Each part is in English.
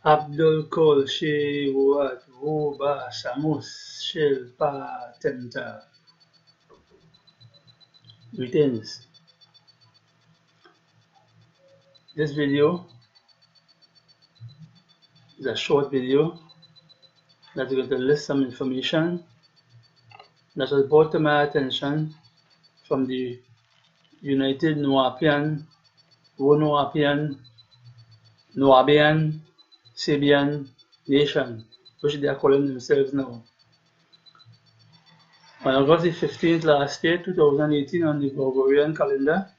Abdul Kol She Wat Wuba Samus Shil Pa Tenta. Greetings. This video is a short video that's going to list some information that was brought to my attention from the United Nuwaupian, Nuwaupian, Sabean nation, which they are calling themselves now. On August the 15th last year, 2018, on the Gregorian calendar,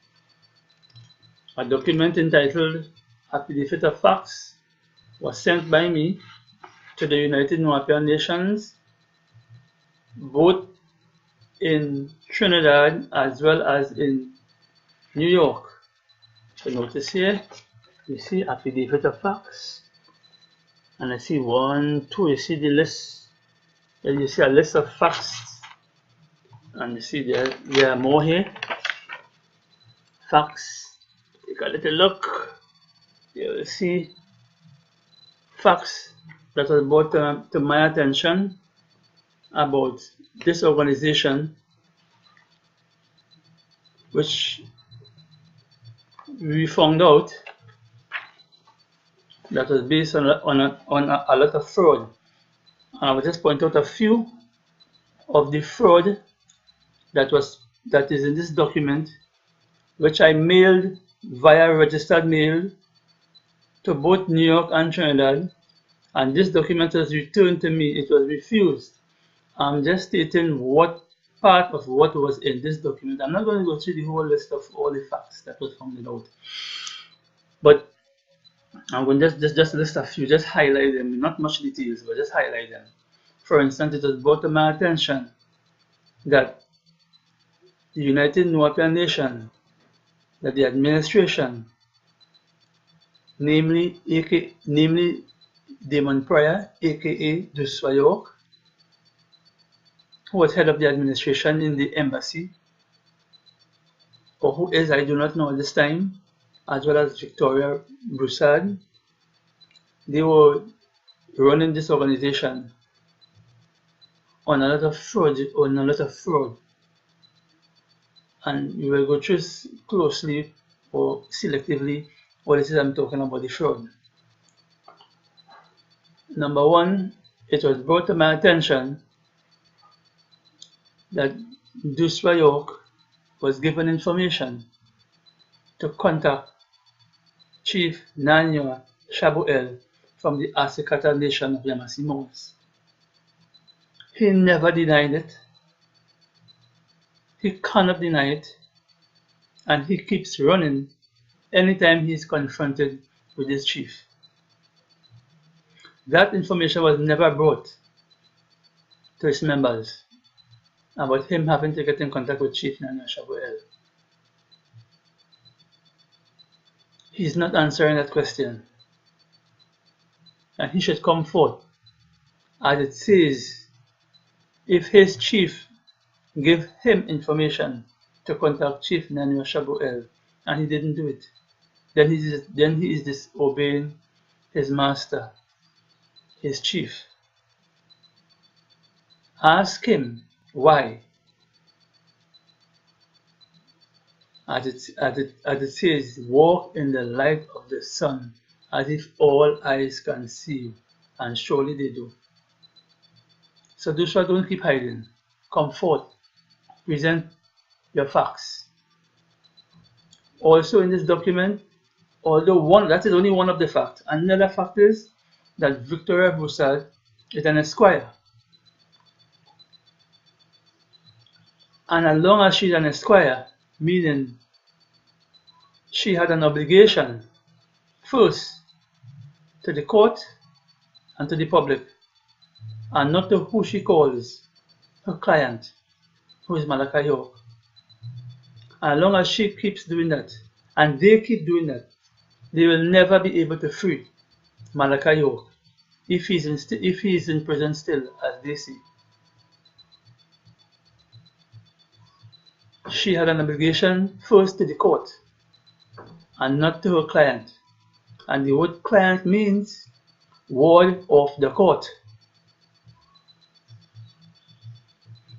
a document entitled Affidavit of Facts was sent by me to the United Nuwaupian Nations, both in Trinidad as well as in New York. So notice here, you see Affidavit of Facts, and I see 1, 2, you see the list, and you see a list of facts, and you see there are more here. Facts, take a little look, you will see facts that was brought to my attention about this organization, which we found out that was based on a lot of fraud. And I will just point out a few of the fraud that is in this document, which I mailed via registered mail to both New York and Trinidad, and this document was returned to me. It was refused. I'm just stating what part of what was in this document. I'm not going to go through the whole list of all the facts that was found out, but I'm going to just list a few, just highlight them, not much details, but just highlight them. For instance, it was brought to my attention that the United Nuwaupian Nation, that the administration, namely Damon Pryor, aka Nuwaup, who was head of the administration in the embassy, or who is, I do not know at this time, as well as Victoria Broussard. They were running this organization on a lot of fraud, and we will go through closely or selectively what it is I'm talking about, the fraud. Number one, it was brought to my attention that Nuwaup was given information to contact Chief Nanya Shabuel from the Asikata Nation of Yamasee. He never denied it. He cannot deny it, and he keeps running anytime he is confronted with his chief. That information was never brought to his members about him having to get in contact with Chief Nanya Shabuel. He's not answering that question, and he should come forth, as it says, if his chief give him information to contact Chief Nanya Shabuel and he didn't do it, then he is disobeying his master, his chief. Ask him why. As it says, walk in the light of the sun, as if all eyes can see you, and surely they do. So Joshua, don't keep hiding. Come forth, present your facts. Also in this document, although that is only one of the facts, another fact is that Victoria Broussard is an esquire. And as long as she's an esquire, meaning she had an obligation first to the court and to the public, and not to who she calls her client, who is Malachi York. And as long as she keeps doing that, and they keep doing that, they will never be able to free Malachi York if he is in prison still, as they say. She had an obligation first to the court and not to her client. And the word client means ward of the court.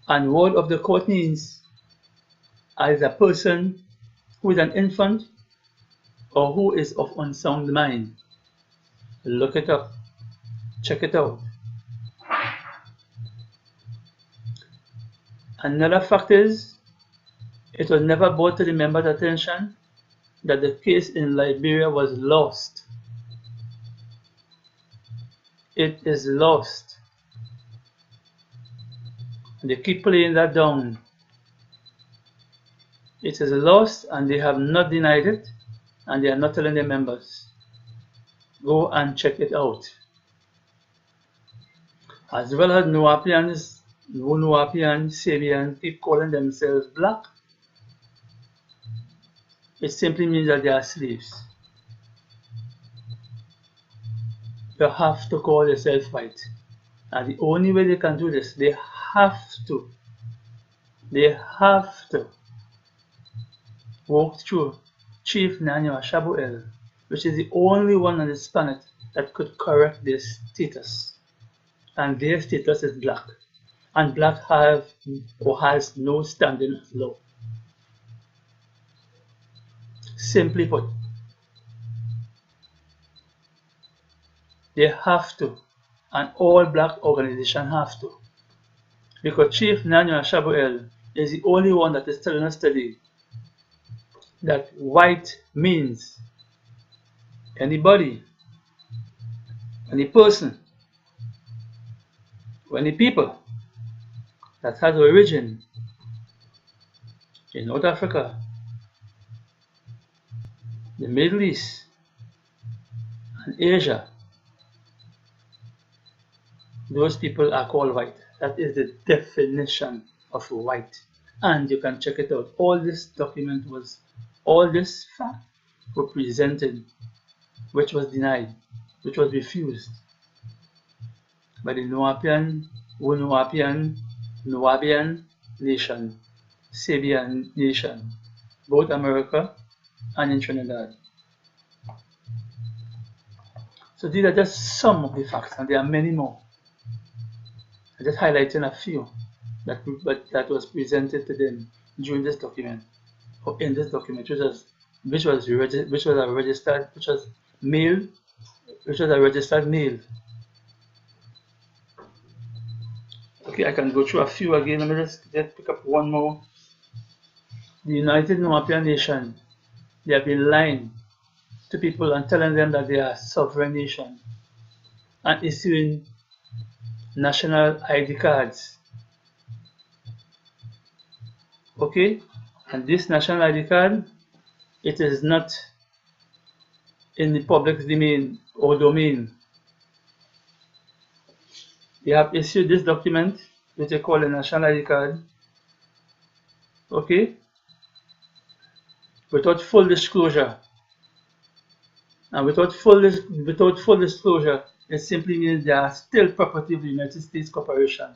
And ward of the court means as a person who is an infant or who is of unsound mind. Look it up, check it out. Another fact is, it was never brought to the members' attention that the case in Liberia was lost. It is lost. And they keep playing that down. It is lost and they have not denied it, and they are not telling their members. Go and check it out. As well as Nuwaupians, Sabeans keep calling themselves black, it simply means that they are slaves. You have to call yourself white. And the only way they can do this, they have to walk through Chief Nuwaup, which is the only one on this planet that could correct their status. And their status is black. And black have or has no standing of law. Simply put, they have to, and all black organizations have to, because Chief Nuwaup is the only one that is telling us today that white means anybody, any person, or any people that has origin in North Africa, the Middle East, and Asia. Those people are called white. That is the definition of white. And you can check it out. All this fact were presented, which was denied, which was refused by the Nuwaupian nation, Sabean nation, both America and in Trinidad. So these are just some of the facts, and there are many more. I'm just highlighting a few that was presented to them during this document, or in this document, which was a registered mail. Okay, I can go through a few again. Let me just pick up one more. The United Nuwaupian Nation, they have been lying to people and telling them that they are a sovereign nation and issuing national ID cards. Okay, and this national ID card, it is not in the public domain or domain. They have issued this document, which they call a national ID card, okay, without full disclosure. And without full disclosure, it simply means they are still property of the United States Corporation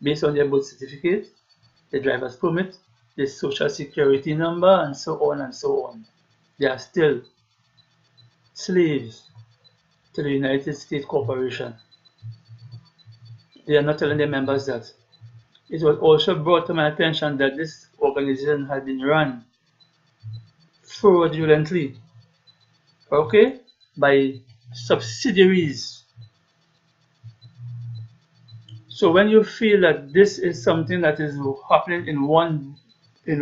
based on their birth certificate, the driver's permit, the social security number, and so on and so on. They are still slaves to the United States Corporation. They are not telling their members that. It was also brought to my attention that this organization had been run fraudulently, okay, by subsidiaries. So when you feel that this is something that is happening in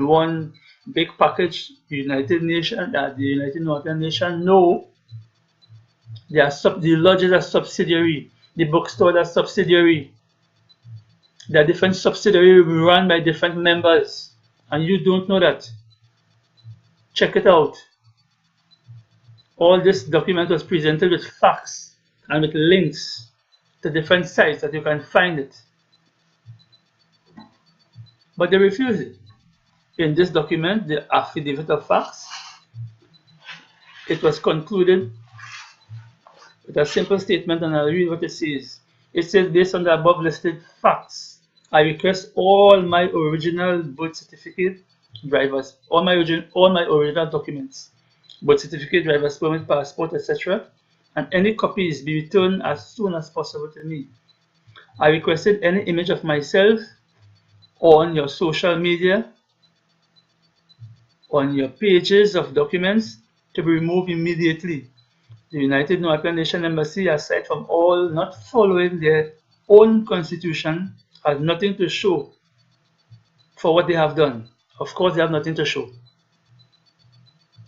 one big package, the United Nuwaupian Nation, no. The lodges are subsidiary, the bookstores are subsidiary. There are different subsidiaries run by different members, and you don't know that. Check it out. All this document was presented with facts and with links to different sites that you can find it. But they refuse it. In this document, the affidavit of facts, it was concluded with a simple statement, and I'll read what it says. It says, based on the above listed facts, I request all my original birth certificate, all my original documents, birth certificate, driver's permit, passport, etc., and any copies be returned as soon as possible to me. I requested any image of myself on your social media, on your pages of documents, to be removed immediately. The United Nuwaupian Nation Embassy, aside from all not following their own constitution, has nothing to show for what they have done. Of course, they have nothing to show.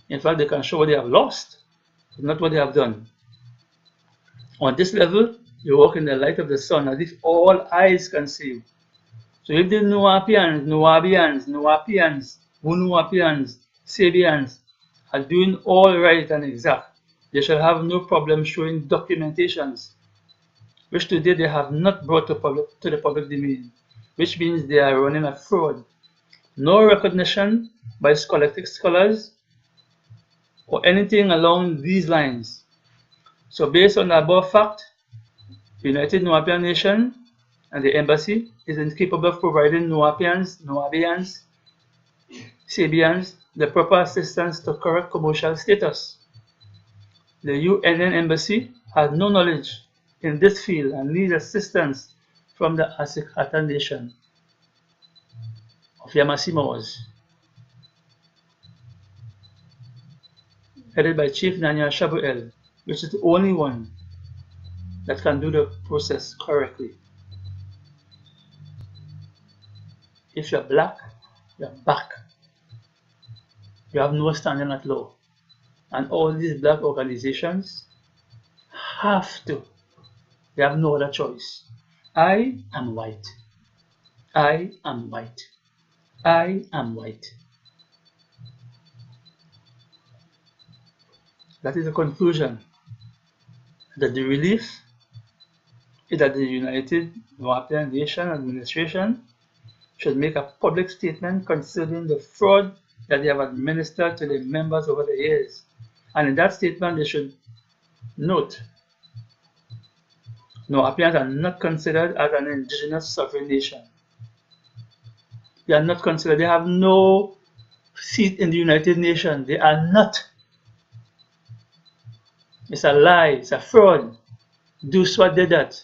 In fact, they can show what they have lost, but not what they have done. On this level, you walk in the light of the sun, as if all eyes can see you. So if the Nuwaupians, Nuwaupians, Nuwaupians, Sabeans are doing all right and exact, they shall have no problem showing documentations, which today they have not brought to the public domain, which means they are running a fraud. No recognition by scholastic scholars or anything along these lines. So based on the above fact, the United Nuwaupian Nation and the embassy is incapable of providing Nuwaupians, Nuwaupians, Sabeans the proper assistance to correct commercial status. The UNN embassy has no knowledge in this field and needs assistance from the Asikata Nation of Yamasimos, headed by Chief Nanya Shabuel, which is the only one that can do the process correctly. If you're black, you're back. You have no standing at law. And all these black organizations have to. They have no other choice. I am white. I am white. I am white. That is the conclusion. That the relief is that the United Nuwaupian Nation administration should make a public statement concerning the fraud that they have administered to the members over the years. And in that statement, they should note, Nuwaupians are not considered as an indigenous sovereign nation. They are not considered, they have no seat in the United Nations. They are not. It's a lie, it's a fraud. Duswa did that.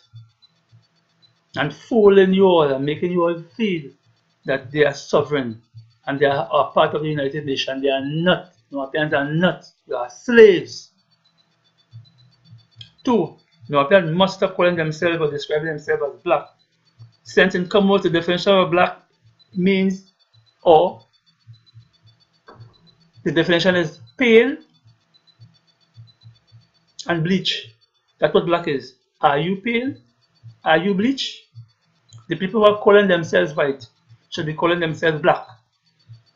And fooling you all and making you all feel that they are sovereign and they are a part of the United Nations. They are not. Nuwaupians are not. You are slaves. 2. Nuwaupians must stop calling themselves or describing themselves as black. Since in Commonwealth, the definition of black means, or the definition is pale and bleach. That's what black is. Are you pale? Are you bleach? The people who are calling themselves white should be calling themselves black.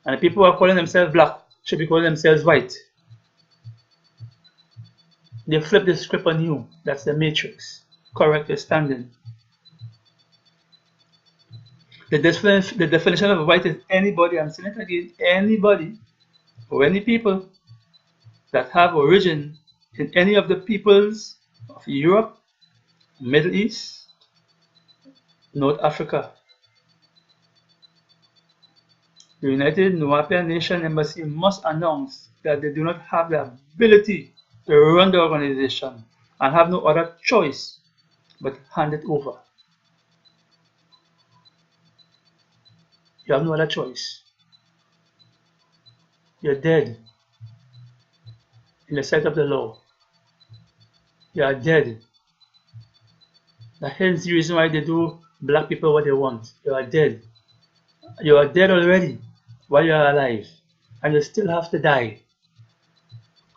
And the people who are calling themselves black should be calling themselves white. They flip the script on you. That's the matrix. Correct your standing. The definition of white is anybody, I'm saying it again, anybody or any people that have origin in any of the peoples of Europe, Middle East, North Africa. The United Nuwaupian Nation Embassy must announce that they do not have the ability to run the organization and have no other choice but hand it over. You have no other choice. You're dead in the sight of the law. You are dead. Hence the reason why they do black people what they want. You are dead. You are dead already while you are alive. And you still have to die.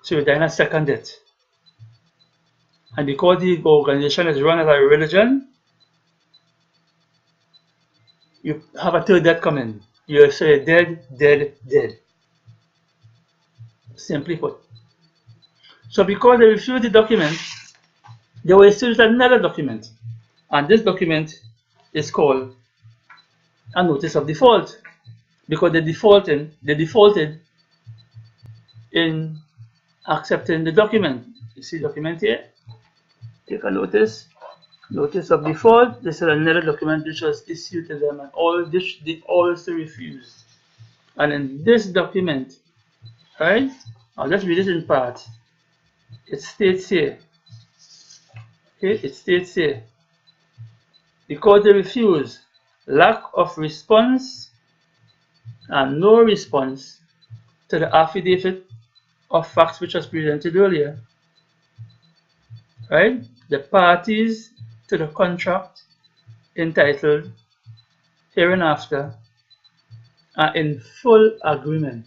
So you die in a second death. And because the organization is run as a religion, you have a third death coming. You're dead, dead, dead. Simply put. So because they refused the document, they will issue another document. And this document is called a notice of default. Because they defaulted in accepting the document. You see the document here? Take a notice. Notice of default. This is another document which was issued to them, and all this they also refused. And in this document, right? I'll just read it in part. It states here Okay, it states here, because they refuse, lack of response and no response to the affidavit of facts which was presented earlier, right? The parties to the contract entitled hereinafter are in full agreement.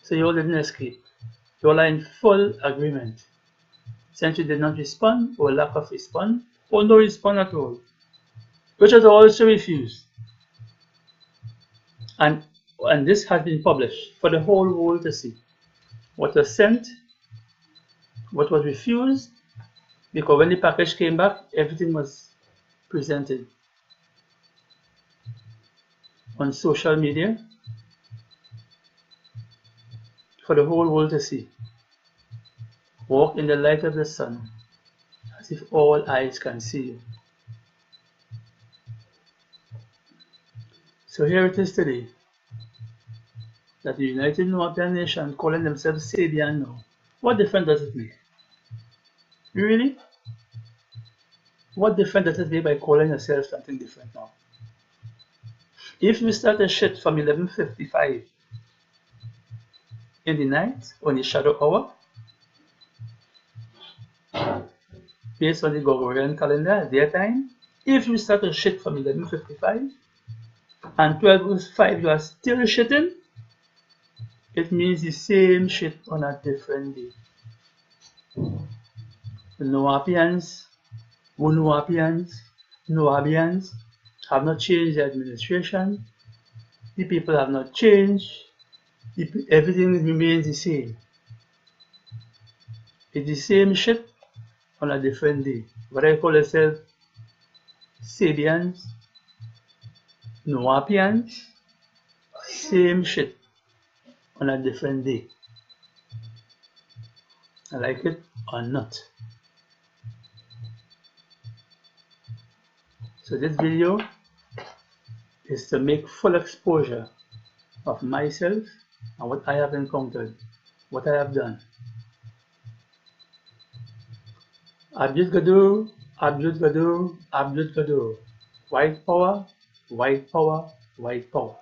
So you all didn't escape. You all are in full agreement. Since you did not respond, or lack of response, or no response at all, which was also refused. And this has been published for the whole world to see. What was sent, what was refused, because when the package came back, everything was presented on social media for the whole world to see. Walk in the light of the sun, as if all eyes can see you. So here it is today, that the United Nuwaupian Nation calling themselves Sabeans now. What difference does it make? Really? What difference does it make by calling yourself something different now? If you start a shit from 11:55 in the night, on the shadow hour, based on the Gregorian calendar, their time, if you start a shit from 11:55 and 12:05 you are still shitting, it means the same shit on a different day. The Nuwaupians, Nuwaupians have not changed the administration. The people have not changed. Everything remains the same. It's the same shit on a different day. Whether you call yourself Sabeans, Nuwaupians, same shit on a different day. I like it or not. So this video is to make full exposure of myself and what I have encountered, what I have done. Abjad Gadur, Abjad Gadur, Abjad Gadur. White power, white power, white power.